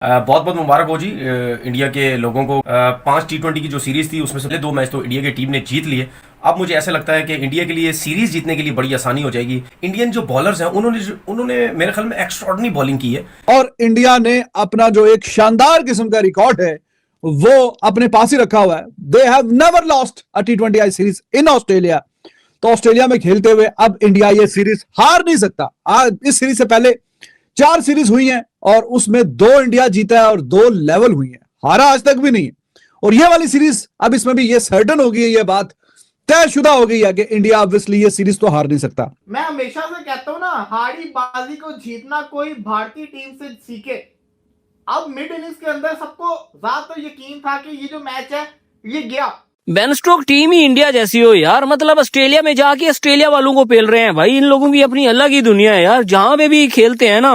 बहुत बहुत मुबारक हो जी इंडिया के लोगों को। 5 T20 की जो सीरीज थी उसमें से पहले 2 मैच तो इंडिया की टीम ने जीत लिए। अब मुझे ऐसा लगता है कि इंडिया के लिए सीरीज जीतने के लिए बड़ी आसानी हो जाएगी। इंडियन जो बॉलर्स हैं उन्होंने मेरे ख्याल में एक्स्ट्राऑर्डिनरी बॉलिंग की है और इंडिया ने अपना जो एक शानदार किस्म का रिकॉर्ड है वो अपने पास ही रखा हुआ है। They have never lost a T20I series in Australia. तो ऑस्ट्रेलिया में खेलते हुए अब इंडिया ये सीरीज हार नहीं सकता। आज इस सीरीज से पहले 4 सीरीज हुई हैं और उसमें 2 इंडिया जीता है और 2 लेवल हुई हैं, हारा आज तक भी नहीं है। और ये वाली सीरीज अब इसमें भी ये सर्टन हो गई है, ये बात तयशुदा हो गई है कि इंडिया ऑब्वियसली ये सीरीज तो हार नहीं सकता। मैं हमेशा से कहता हूं ना, हारी बाजी को जीतना कोई भारतीय टीम से सीखे। अब मिड इनिंग्स के अंदर सबको ज्यादातर यकीन था कि ये जो मैच है ये गया। बेनस्टोक टीम ही इंडिया जैसी हो यार, मतलब ऑस्ट्रेलिया में जाके ऑस्ट्रेलिया वालों को पेल रहे हैं भाई। इन लोगों की अपनी अलग ही दुनिया है यार, जहां पे भी खेलते हैं ना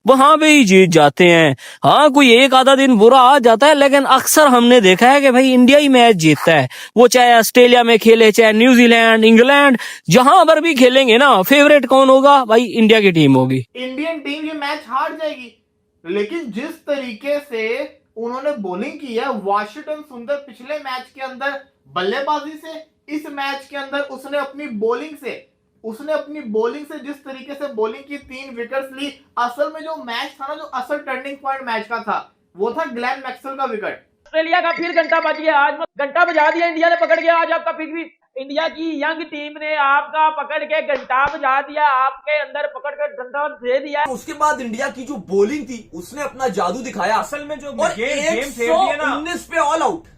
वहां पे ही जीत जाते हैं। हाँ, कोई एक आधा दिन बुरा आ जाता है, लेकिन अक्सर हमने देखा है कि भाई इंडिया ही मैच जीतता है। वो चाहे ऑस्ट्रेलिया में खेले, चाहे न्यूजीलैंड, इंग्लैंड, जहां पर भी खेलेंगे ना, फेवरेट कौन होगा भाई? इंडिया की टीम होगी। इंडियन टीम ये मैच हार जाएगी, लेकिन जिस तरीके से उन्होंने बॉलिंग की है, वाशिंगटन सुंदर पिछले मैच के अंदर बल्लेबाजी से, इस मैच के अंदर उसने अपनी बॉलिंग से जिस तरीके से बॉलिंग की 3 विकेट्स ली। असल में जो मैच था ना, जो असल टर्निंग पॉइंट मैच का था, वो था ग्लेन मैक्सवेल का विकेट। ऑस्ट्रेलिया का फिर घंटा बज गया, आज घंटा बजा दिया इंडिया ने पकड़ के। आज आपका फिर भी इंडिया की यंग टीम ने आपका पकड़ के घंटा बजा दिया, आपके अंदर पकड़ कर डंडा दे दिया। उसके बाद इंडिया की जो बॉलिंग थी उसने अपना जादू दिखाया। असल में जो और गेम फेर दिया ना, 19 पे ऑल आउट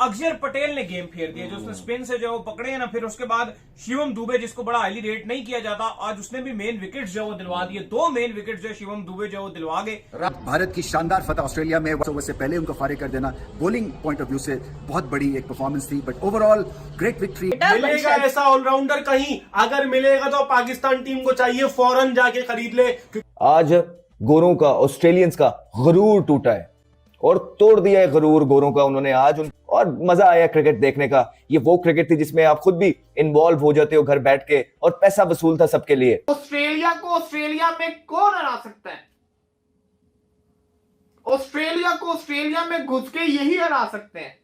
अक्षर पटेल ने गेम फेर दिया। जो उसने स्पिन से जो पकड़े हैं ना, फिर उसके बाद शिवम दुबे, जिसको बड़ा हाईली रेट नहीं किया जाता, आज उसने भी मेन विकेट जो वो दिलवा दिए। 2 मेन विकेट जो शिवम दुबे जो वो दिलवा गए। भारत की शानदार फतह ऑस्ट्रेलिया में से पहले उनको फारिग कर देना बॉलिंग पॉइंट ऑफ व्यू से बहुत बड़ी एक परफॉर्मेंस थी, बट ओवरऑल ग्रेट विक्ट्री। मिलेगा ऐसा ऑलराउंडर कहीं? अगर मिलेगा तो पाकिस्तान टीम को चाहिए फौरन जाके खरीद ले। आज गोरों का, ऑस्ट्रेलियंस का गुरूर टूटा है और तोड़ दिया है गुरूर गोरों का उन्होंने आज। और मजा आया क्रिकेट देखने का। ये वो क्रिकेट थी जिसमें आप खुद भी इन्वॉल्व हो जाते हो घर बैठ के, और पैसा वसूल था सबके लिए। ऑस्ट्रेलिया को ऑस्ट्रेलिया में कौन हरा सकता है? ऑस्ट्रेलिया को ऑस्ट्रेलिया में घुस के यही हरा सकते हैं।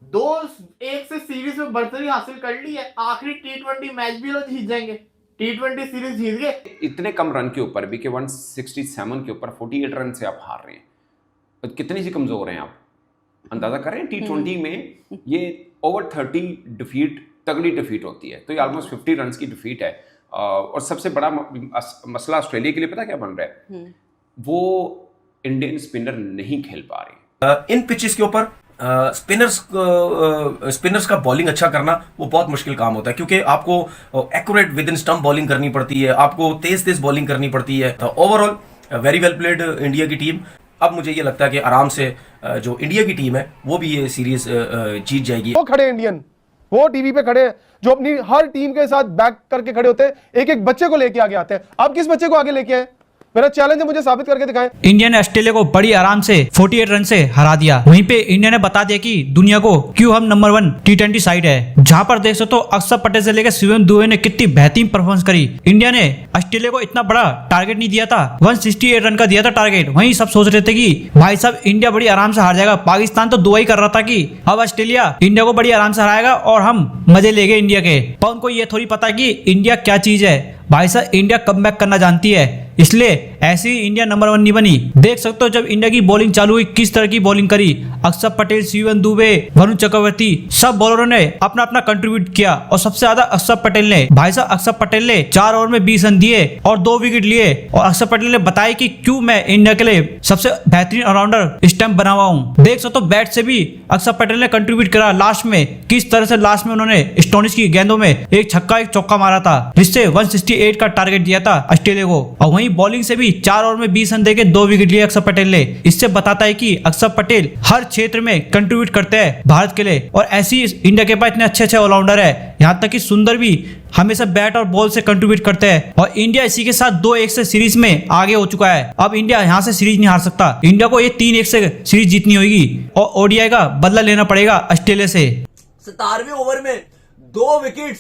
2-1 से सीरीज में बढ़तरी हासिल कर ली है। आखिरी T20 मैच भी लोग जीत जाएंगे, T20 सीरीज जीत गए। इतने कम रन के ऊपर भी, कि 167 के ऊपर 48 रन से आप हार रहे हैं, कितनी सी कमजोर हैं आप? अंदाजा करें, T20 में ये ओवर 30 डिफीट, तगड़ी डिफीट होती है, तो ये ऑलमोस्ट 50 रन की डिफीट है। और सबसे बड़ा मसला ऑस्ट्रेलिया के लिए पता क्या बन रहा है? वो इंडियन स्पिनर नहीं खेल पा रहे। इन पिचेस के ऊपर स्पिनर्स का बॉलिंग अच्छा करना वो बहुत मुश्किल काम होता है, क्योंकि आपको accurate with in stump bowling करनी पड़ती है, आपको तेज बॉलिंग करनी पड़ती है। तो overall very well played India की टीम। अब मुझे ये लगता है कि आराम से जो इंडिया की टीम है वो भी ये सीरीज जीत जाएगी। वो खड़े इंडियन, वो टीवी पे खड़े हैं, जो अपनी हर टीम के साथ बैक करके खड़े होते हैं, एक एक बच्चे को लेके आगे आते हैं। आप किस बच्चे को आगे लेके आए? मेरा चैलेंज है, मुझे साबित करके दिखाएं। इंडिया ने ऑस्ट्रेलिया को बड़ी आराम से 48 रन से हरा दिया। वहीं पे इंडिया ने बता दिया कि दुनिया को क्यों हम नंबर 1 T20 साइड है। जहां पर देख सकते हो अक्षर पटेल से लेकर शिवम दुबे ने कितनी बेहतरीन परफॉर्मेंस करी। इंडिया ने ऑस्ट्रेलिया को इतना बड़ा टारगेट नहीं दिया था, 168 रन का दिया था टारगेट। वहीं सब सोच रहे थे कि भाई साहब इंडिया बड़ी आराम से हार जाएगा। पाकिस्तान तो दुआ ही कर रहा था कि अब ऑस्ट्रेलिया इंडिया को बड़ी आराम से हराएगा और हम मजे ले गए इंडिया के। पर उनको ये थोड़ी पता कि इंडिया क्या चीज है। भाई साहब इंडिया कमबैक करना जानती है, इसलिए ऐसी इंडिया नंबर 1 नहीं बनी। देख सकते हो जब इंडिया की बॉलिंग चालू हुई, किस तरह की बॉलिंग करी। अक्षर पटेल, शिवम दुबे, वरुण चक्रवर्ती, सब बॉलरों ने अपना अपना कंट्रीब्यूट किया। और सबसे ज्यादा अक्षर पटेल ने, भाई साहब अक्षर पटेल ने 4 ओवर में 20 रन दिए और 2 विकेट लिए। और अक्षर पटेल ने बताया कि क्यों मैं इंडिया के लिए सबसे बेहतरीन ऑलराउंडर स्टंप बना हुआ हूँ। देख सकते हो बैट से भी अक्षर पटेल ने कंट्रीब्यूट करा। लास्ट में किस तरह से लास्ट में उन्होंने स्टोनिश की गेंदों में एक छक्का एक चौका मारा था, जिससे 168 का टारगेट दिया था ऑस्ट्रेलिया को। और वहीं बॉलिंग से भी 4 ओवर में 20 रन देके 2 विकेट लिए अक्षर पटेल ने। इससे बताता है कि अक्षर पटेल हर क्षेत्र में कंट्रीब्यूट करते हैं भारत के लिए। और ऐसी इंडिया के पास इतने अच्छे अच्छे ऑलराउंडर है, यहाँ तक कि सुंदर भी हमेशा बैट और बॉल से कंट्रीब्यूट करते हैं। और इंडिया इसी के साथ 2-1 से सीरीज में आगे हो चुका है। अब इंडिया यहाँ से सीरीज नहीं हार सकता। इंडिया को ये 3-1 से सीरीज जीतनी होगी और ओडीआई का बदला लेना पड़ेगा ऑस्ट्रेलिया से। 17वें ओवर में 2 विकेट्स,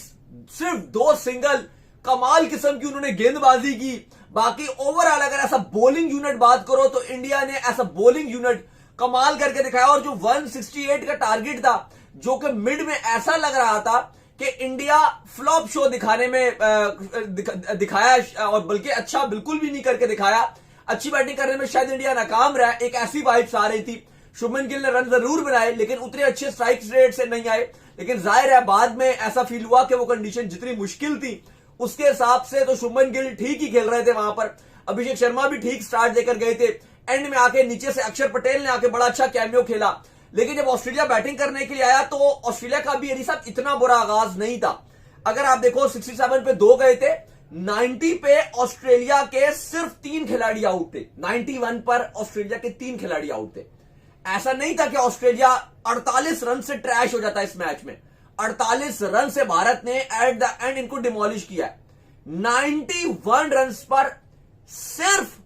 सिर्फ 2 सिंगल, कमाल किस्म की उन्होंने गेंदबाजी की। बाकी ओवरऑल अगर ऐसा बॉलिंग यूनिट बात करो तो इंडिया ने ऐसा बॉलिंग यूनिट कमाल करके दिखाया। और जो 168 का टारगेट था जो कि मिड में ऐसा लग रहा था कि इंडिया फ्लॉप शो दिखाने में दिखाया, और बल्कि अच्छा बिल्कुल भी नहीं करके दिखाया। अच्छी बैटिंग करने में शायद इंडिया नाकाम रहा, एक ऐसी वाइब्स आ रही थी। शुभमन गिल ने रन जरूर बनाए लेकिन उतने अच्छे स्ट्राइक रेट से नहीं आए। लेकिन जाहिर है बाद में ऐसा फील हुआ कि वो कंडीशन जितनी मुश्किल थी उसके हिसाब से तो शुभमन गिल ठीक ही खेल रहे थे वहां पर। अभिषेक शर्मा भी ठीक स्टार्ट देकर गए थे। एंड में आके नीचे से अक्षर पटेल ने आके बड़ा अच्छा कैमियो खेला। लेकिन जब ऑस्ट्रेलिया बैटिंग करने के लिए आया तो ऑस्ट्रेलिया का भी यदि साहब इतना बुरा आगाज नहीं था। अगर आप देखो 67 पे 2 गए थे, 90 पे ऑस्ट्रेलिया के सिर्फ 3 खिलाड़ी आउट थे। 91 पर ऑस्ट्रेलिया के 3 खिलाड़ी आउट थे। ऐसा नहीं था कि ऑस्ट्रेलिया 48 रन से ट्रैश हो जाता इस मैच में। 48 रन से भारत ने एट द एंड इनको डिमोलिश किया है। 91 रन पर सिर्फ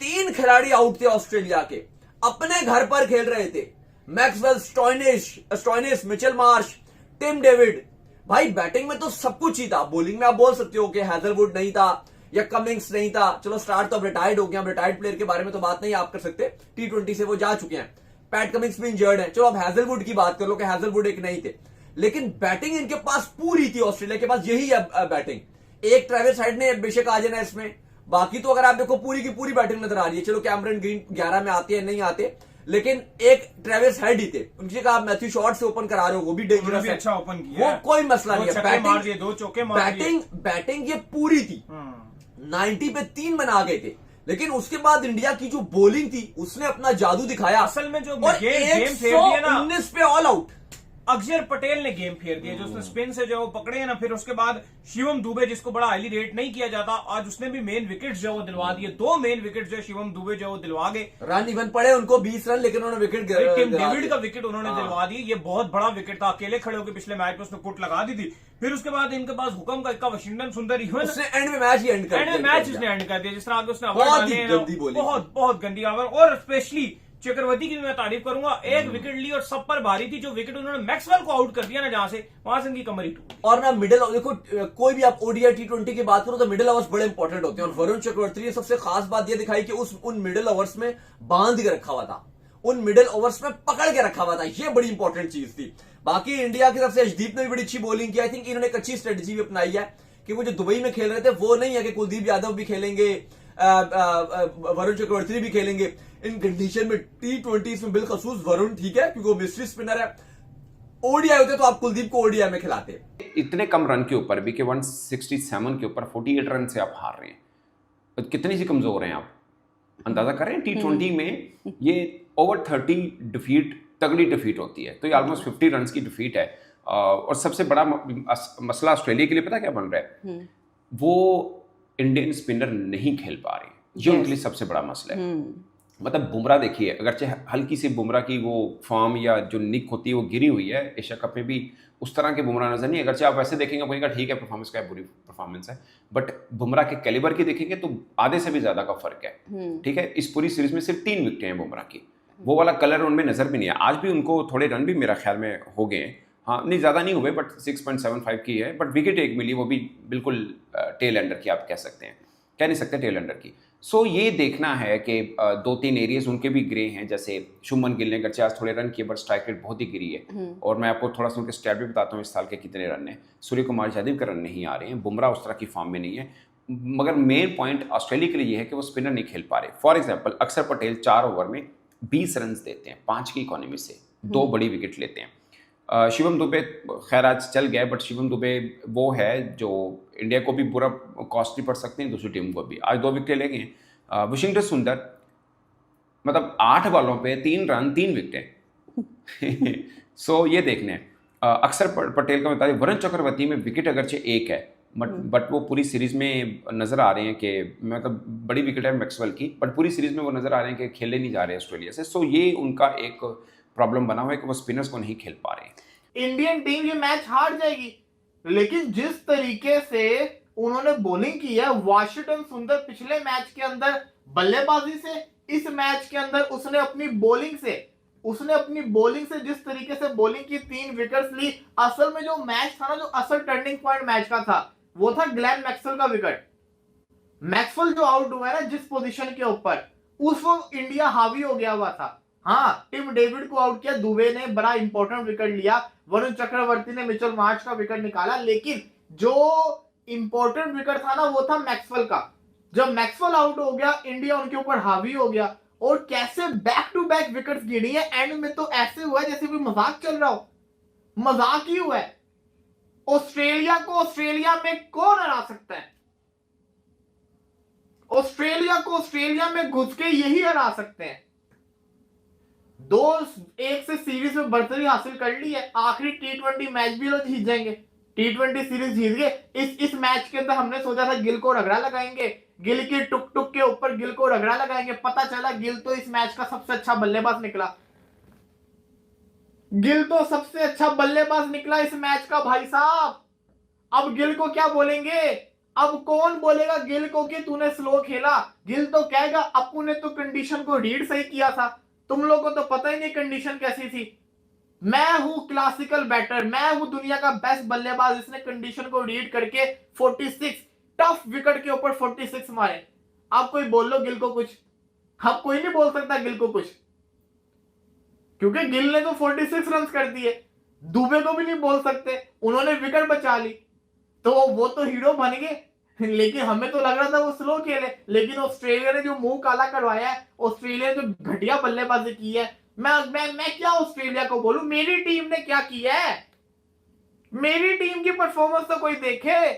3 खिलाड़ी आउट थे ऑस्ट्रेलिया के, अपने घर पर खेल रहे थे। Maxwell Stoinis, Mitchell Marsh, Tim David. भाई बैटिंग में तो सब कुछ ही था। बॉलिंग में आप बोल सकते हो कि हैजलवुड नहीं था या कमिंग्स नहीं था। चलो स्टार्ट तो अब रिटायर्ड हो गया, अब रिटायर्ड प्लेयर के बारे में तो बात नहीं आप कर सकते, T20 से वो जा चुके हैं। पैट कमिंग्स भी इंजर्ड है। चलो अब हैजलवुड की बात कर लो कि हैजलवुड एक नहीं थे, लेकिन बैटिंग इनके पास पूरी थी। ऑस्ट्रेलिया के पास यही है बैटिंग। एक ट्रेविस हेड ने बेशक आ जाना इसमें, बाकी तो अगर आप देखो पूरी की पूरी बैटिंग नजर आ रही है। चलो कैमरन ग्रीन 11 में आते हैं नहीं आते, लेकिन एक ट्रेविस हेड ही थे। उनकी जगह आप मैथ्यू शॉर्ट से ओपन करा रहे हो, वो भी डेंजरस है, अच्छा ओपन किया, वो कोई मसला नहीं है। 2 चौके मार दिए। बैटिंग ये पूरी थी। 90 पे 3 बना गए थे। लेकिन उसके बाद इंडिया की जो बॉलिंग थी उसने अपना जादू दिखाया। असल में जो और गेम फेर दिया ना 19 पे ऑल आउट, अक्षर पटेल ने गेम फेर दिया। जो उसने स्पिन से जो पकड़े हैं ना, फिर उसके बाद शिवम दुबे जिसको बड़ा हाईली रेट नहीं किया जाता, आज उसने भी मेन विकेट जो वो दिलवा दिए। 2 मेन विकेट जो शिवम दुबे जो वो दिलवा गए। रन इवन पड़े उनको 20 रन, लेकिन उन्होंने विकेट टिम डेविड का विकेट उन्होंने दिलवा दिया। ये बहुत बड़ा विकेट था, अकेले खड़े होकर पिछले मैच में उसने कुट लगा दी थी। फिर उसके बाद इनके पास हुक्म का इक्का वाशिंगटन सुंदर ही उसने एंड में मैच ही एंड कर दिया। मैच उसने एंड कर दिया। जिस तरह उसने बहुत गंदी ओवर, और स्पेशली चक्रवर्ती की भी मैं तारीफ करूंगा। एक विकेट ली और सब पर भारी थी। जो विकेट उन्होंने मैक्सवेल को आउट कर दिया ना जहां से, वहां से इनकी कमर ही टूटी। और ना मिडिल, देखो कोई भी आप ओडीआई T20 की बात करो तो मिडिल ओवर्स बड़े इंपॉर्टेंट होते हैं। और वरुण चक्रवर्ती ने सबसे खास बात यह दिखाई कि उन मिडिल ओवर्स में बांध के रखा हुआ था, उन मिडिल ओवर्स में पकड़ के रखा हुआ था। ये बड़ी इंपॉर्टेंट चीज थी। बाकी इंडिया की तरफ से अर्शदीप ने भी बड़ी अच्छी बॉलिंग की। आई थिंक इन्होंने एक अच्छी स्ट्रेटेजी भी अपनाई है कि वो जो दुबई में खेल रहे थे वो नहीं है कि कुलदीप यादव भी खेलेंगे, वरुण चक्रवर्ती भी खेलेंगे। इन कंडीशन में T20 में बिलखसूस वरुण ठीक है क्योंकि वो मिस्ट्री स्पिनर है। ओडीआई होते तो आप कुलदीप को ओडीआई में खिलाते। इतने कम रन के ऊपर भी कि 167 के ऊपर 48 रन से आप हार रहे हैं, कितनी सी कमजोर हैं आप, अंदाजा करें। T20 में ये ओवर 30 डिफीट तगड़ी डिफीट होती है, तो ये ऑलमोस्ट 50 रन की डिफीट है। और सबसे बड़ा मसला ऑस्ट्रेलिया के लिए पता क्या बन रहा है, वो इंडियन स्पिनर नहीं खेल पा रहे, ये उनके लिए सबसे बड़ा मसला है। मतलब बुमराह देखिए, अगरचे हल्की सी बुमराह की वो फॉर्म या जो निक होती है वो गिरी हुई है, एशिया कप में भी उस तरह के बुमराह नजर नहीं। अगरचे आप वैसे देखेंगे बोलेगा ठीक है परफॉर्मेंस का है, बुरी परफॉर्मेंस है, बट बुमराह के कैलिबर की देखेंगे तो आधे से भी ज्यादा का फर्क है। ठीक है, इस पूरी सीरीज में सिर्फ 3 विकेटें हैं बुमराह की, वो वाला कलर उनमें नजर भी नहीं है। आज भी उनको थोड़े रन भी मेरा ख्याल में हो गए हैं, हाँ नहीं ज़्यादा नहीं हुए, बट 6.75 की है, बट विकेट एक मिली, वो भी बिल्कुल टेल एंडर की आप कह सकते हैं, कह नहीं सकते टेल एंडर की। सो ये देखना है कि 2-3 एरियाज उनके भी ग्रे हैं, जैसे शुभमन गिल ने अगरचे आज थोड़े रन किए बट स्ट्राइक रेट बहुत ही गिरी है। और मैं आपको थोड़ा सा उनके स्टैट भी बताता हूँ इस साल के कितने रन हैं। सूर्य कुमार यादव के रन नहीं आ रहे हैं, बुमराह उस तरह की फॉर्म में नहीं है, मगर मेन पॉइंट ऑस्ट्रेलिया के लिए ये है कि वो स्पिनर नहीं खेल पा रहे। फॉर एग्जाम्पल अक्षर पटेल 4 ओवर में 20 रन देते हैं 5 की इकोनॉमी से, 2 बड़ी विकेट लेते हैं। शिवम दुबे खैर आज चल गया, बट शिवम दुबे वो है जो इंडिया को भी बुरा कॉस्टली पड़ सकते हैं, दूसरी टीम को भी। आज 2 विकेट ले गए। वाशिंगटन सुंदर मतलब 8 बॉलों पे 3 रन 3 विकेटें। सो ये देखने अक्षर पटेल का बता दें, वरुण चक्रवर्ती में विकेट अगरचे 1 है, बट वो पूरी सीरीज में नजर आ रहे हैं कि मतलब बड़ी विकेट है मैक्सवेल की, बट पूरी सीरीज में वो नजर आ रहे हैं कि खेले नहीं जा रहे ऑस्ट्रेलिया से। सो ये उनका एक प्रॉब्लम बना हुआ है कि वो स्पिनर्स को नहीं खेल पा रहे। इंडियन टीम ये मैच हार जाएगी, लेकिन जिस तरीके से उन्होंने बॉलिंग की है, वाशिंगटन सुंदर पिछले मैच के अंदर बल्लेबाजी से, इस मैच के अंदर उसने अपनी बॉलिंग से जिस तरीके से बॉलिंग की 3 विकेट्स ली। असल में जो मैच था ना, जो असल टर्निंग पॉइंट मैच का था, वो था ग्लेन मैक्सवेल का विकेट। मैक्सवेल जो आउट हुआ है ना जिस पोजीशन के ऊपर, उस वक्त इंडिया हावी हो गया हुआ था। हाँ, टिम डेविड को आउट किया, दुबे ने बड़ा इंपॉर्टेंट विकेट लिया, वरुण चक्रवर्ती ने मिचेल मार्श का विकेट निकाला, लेकिन जो इंपॉर्टेंट विकेट था ना वो था मैक्सवेल का। जब मैक्सवेल आउट हो गया, इंडिया उनके ऊपर हावी हो गया और कैसे बैक टू बैक विकेट्स गिरी है। एंड में तो ऐसे हुआ है जैसे कोई मजाक चल रहा हो, मजाक ही हुआ है। ऑस्ट्रेलिया को ऑस्ट्रेलिया में कौन हरा सकता है? ऑस्ट्रेलिया को ऑस्ट्रेलिया में घुस के यही हरा सकते हैं। 2-1 से सीरीज में बढ़तरी हासिल कर ली है। आखिरी T20 मैच भी लोग जीत जाएंगे, T20 सीरीज जीत गए। इस मैच के अंदर हमने सोचा था गिल को रगड़ा लगाएंगे, गिल की टुक टुक के ऊपर गिल को रगड़ा लगाएंगे। पता चला गिल तो इस मैच का सबसे अच्छा बल्लेबाज निकला। गिल तो सबसे अच्छा बल्लेबाज निकला इस मैच का भाई साहब। अब गिल को क्या बोलेंगे? अब कौन बोलेगा गिल को कि तूने स्लो खेला? गिल तो कहेगा अपू ने तो कंडीशन को रीड सही किया था, तुम लोगों को तो पता ही नहीं कंडीशन कैसी थी। मैं हूं क्लासिकल बैटर, मैं हूं दुनिया का बेस्ट बल्लेबाज, इसने कंडीशन को रीड करके 46 टफ विकेट के ऊपर 46 मारे। आप कोई बोल लो गिल को कुछ? अब कोई नहीं बोल सकता गिल को कुछ, क्योंकि गिल ने तो 46 रन कर दिए। दुबे को भी नहीं बोल सकते, उन्होंने विकेट बचा ली, तो वो तो हीरो बन गए। लेकिन हमें तो लग रहा था वो स्लो खेले, लेकिन ऑस्ट्रेलिया ने जो मुंह काला करवाया है, ऑस्ट्रेलिया ने जो घटिया बल्लेबाजी की है, मैं क्या ऑस्ट्रेलिया को बोलूं? मेरी टीम ने क्या किया है? मेरी टीम की परफॉर्मेंस तो कोई देखे।